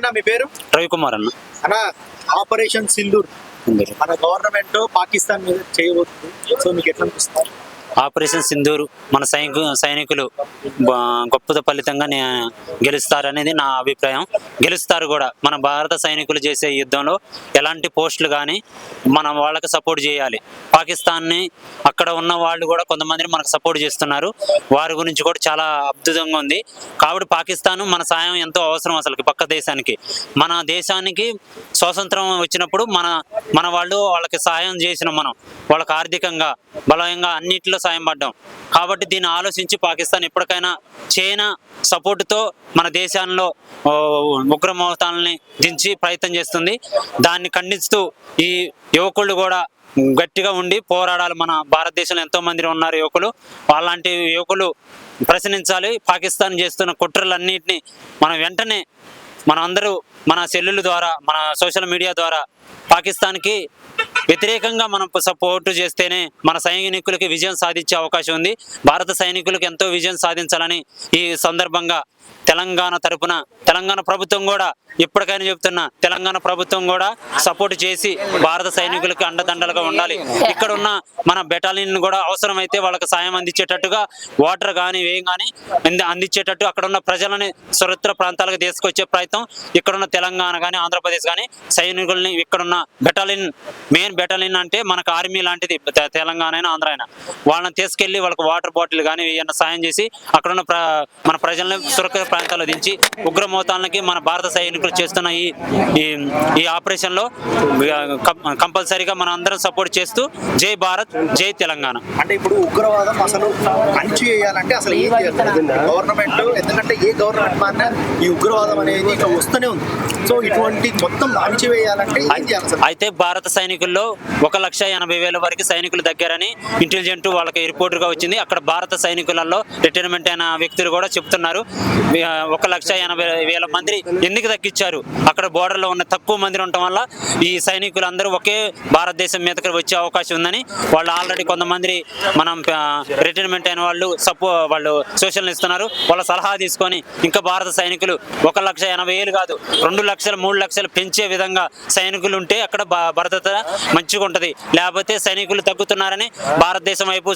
ఆయన మీ పేరు? రవికుమార్ అన్న. అన్న, ఆపరేషన్ సింధూర్ మన గవర్నమెంట్ పాకిస్తాన్ మీద చేయబోతుంది. సో మీకు ఎట్లా అనిపిస్తుంది? ఆపరేషన్ సింధూర్ మన సైనికులు గొప్ప ఫలితంగా గెలుస్తారనేది నా అభిప్రాయం. గెలుస్తారు కూడా. మన భారత సైనికులు చేసే యుద్ధంలో ఎలాంటి పోస్టులు కానీ మనం వాళ్ళకి సపోర్ట్ చేయాలి. పాకిస్తాన్ని అక్కడ ఉన్న వాళ్ళు కూడా కొంతమందిని మనకు సపోర్ట్ చేస్తున్నారు. వారి గురించి కూడా చాలా అద్భుతంగా ఉంది. కాబట్టి పాకిస్తాన్ మన సాయం ఎంతో అవసరం అసలు పక్క దేశానికి. మన దేశానికి స్వాతంత్రం వచ్చినప్పుడు మన వాళ్ళకి సాయం చేసిన మనం వాళ్ళకి ఆర్థికంగా బలంగా అన్నింటిలో సాయం పడ్డాం. కాబట్టి దీన్ని ఆలోచించి పాకిస్తాన్ ఎప్పటికైనా చైనా సపోర్టుతో మన దేశాల్లో ఉగ్రమోతాలని దించి ప్రయత్నం చేస్తుంది. దాన్ని ఖండిస్తూ ఈ యువకులు కూడా గట్టిగా ఉండి పోరాడాలి. మన భారతదేశంలో ఎంతో మంది ఉన్నారు యువకులు. అలాంటి యువకులు ప్రశ్నించాలి. పాకిస్తాన్ చేస్తున్న కుట్రలన్నింటినీ మనం వెంటనే అందరూ మన సెల్లుల ద్వారా మన సోషల్ మీడియా ద్వారా పాకిస్తాన్కి వ్యతిరేకంగా మనం సపోర్టు చేస్తేనే మన సైనికులకి విజయం సాధించే అవకాశం ఉంది. భారత సైనికులకు ఎంతో విజయం సాధించాలని ఈ సందర్భంగా తెలంగాణ తరపున తెలంగాణ ప్రభుత్వం కూడా ఇప్పటికైనా చెప్తున్నా, తెలంగాణ ప్రభుత్వం కూడా సపోర్ట్ చేసి భారత సైనికులకు అండదండలుగా ఉండాలి. ఇక్కడ ఉన్న మన బెటాలియన్ కూడా అవసరమైతే వాళ్ళకి సాయం అందించేటట్టుగా వాటర్ కానీ వేయం కానీ అందించేటట్టు అక్కడ ఉన్న ప్రజలని సురక్షిత ప్రాంతాలకు తీసుకొచ్చే ప్రయత్నం ఇక్కడున్న తెలంగాణ కానీ ఆంధ్రప్రదేశ్ కానీ సైనికుల్ని ఇక్కడున్న బెటాలియన్ మెయిన్ బెటాలియన్ అంటే మనకు ఆర్మీ లాంటిది తెలంగాణ అయినా ఆంధ్ర అయినా వాళ్ళని తీసుకెళ్లి వాళ్ళకి వాటర్ బాటిల్ కానీ ఏమన్నా సాయం చేసి అక్కడున్న మన ప్రజల్ని సురక్షిత ప్రాంతాల్లో దించి ఉగ్రమోతాలకి మన భారత సైనికులు చేస్తున్న ఈ ఆపరేషన్ లో కంపల్సరీగా మనం అందరం సపోర్ట్ చేస్తూ జై భారత్ జై తెలంగాణ. అంటే ఇప్పుడు ఉగ్రవాదం అసలు అణిచివేయాలంటే అసలు ఏం చేయాలి గవర్నమెంట్? ఎందుకంటే ఏ గవర్నమెంట్ మాత్రం ఈ ఉగ్రవాదం అనేది ఇట్లా వస్తూనే ఉంది. సో ఇటువంటి మొత్తం అణిచివేయాలంటే ఏం చేయాలి? అయితే భారత సైనికుల్లో 1,80,000 వరకు సైనికులు దగ్గరని ఇంటెలిజెంట్ వాళ్ళకి రిపోర్టుగా వచ్చింది. అక్కడ భారత సైనికులలో రిటైర్మెంట్ అయిన వ్యక్తులు కూడా చెప్తున్నారు 1,80,000 మంది ఎందుకు తగ్గించారు. అక్కడ బోర్డర్లో ఉన్న తక్కువ మంది ఉండటం వల్ల ఈ సైనికులు అందరూ ఒకే భారతదేశం మీదకి వచ్చే అవకాశం ఉందని వాళ్ళు ఆల్రెడీ కొంతమంది మనం రిటైర్మెంట్ అయిన వాళ్ళు సూచనలు ఇస్తున్నారు. వాళ్ళ సలహా తీసుకొని ఇంకా భారత సైనికులు 1,80,000 కాదు 2 లక్షలు 3 లక్షలు పెంచే విధంగా సైనికులు ఉంటే అక్కడ భద్రత మంచిగా ఉంటుంది. లేకపోతే సైనికులు తగ్గుతున్నారని భారతదేశం వైపు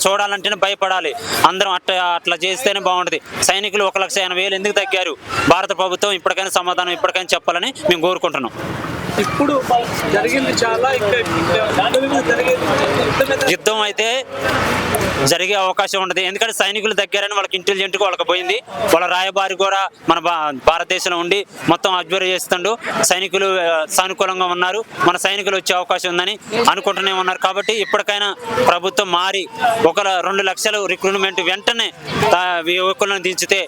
చూడాలంటేనే భయపడాలి. అందరం అట్లా చేస్తేనే బాగుంటుంది. సైనికులు 1,80,000 ఎందుకు తగ్గారు? భారత ప్రభుత్వం ఇప్పటికైనా సమాధానం ఇప్పటికైనా చెప్పాలని మేము కోరుకుంటున్నాం. ఇప్పుడు జరిగింది చాలా యుద్ధం అయితే జరిగే అవకాశం ఉండదు. ఎందుకంటే సైనికులు దగ్గరని వాళ్ళకి ఇంటెలిజెంట్గా వాళ్ళకి పోయింది. వాళ్ళ రాయబారి కూడా మన భారతదేశంలో ఉండి మొత్తం అబ్జర్వ్ చేస్తుండు. సైనికులు సానుకూలంగా ఉన్నారు. మన సైనికులు వచ్చే అవకాశం ఉందని అనుకుంటూనే ఉన్నారు. కాబట్టి ఇప్పటికైనా ప్రభుత్వం మారి 2 లక్షలు రిక్రూట్మెంట్ వెంటనే యువకులను దించితే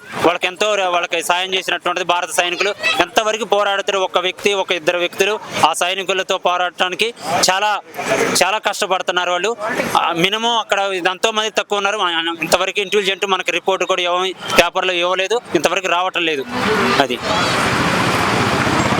వాళ్ళకి సాయం చేసినటువంటిది. భారత సైనికులు ఎంతవరకు పోరాడుతారు? ఒక వ్యక్తి 2 వ్యక్తులు ఆ సైనికులతో పోరాడటానికి చాలా చాలా కష్టపడుతున్నారు. వాళ్ళు మినిమం అక్కడ ఎంతో మంది తక్కువ ఉన్నారు. ఇంతవరకు ఇంటెలిజెంట్ మనకి రిపోర్ట్ కూడా పేపర్లో ఇవ్వలేదు, ఇంతవరకు రావటం లేదు. అది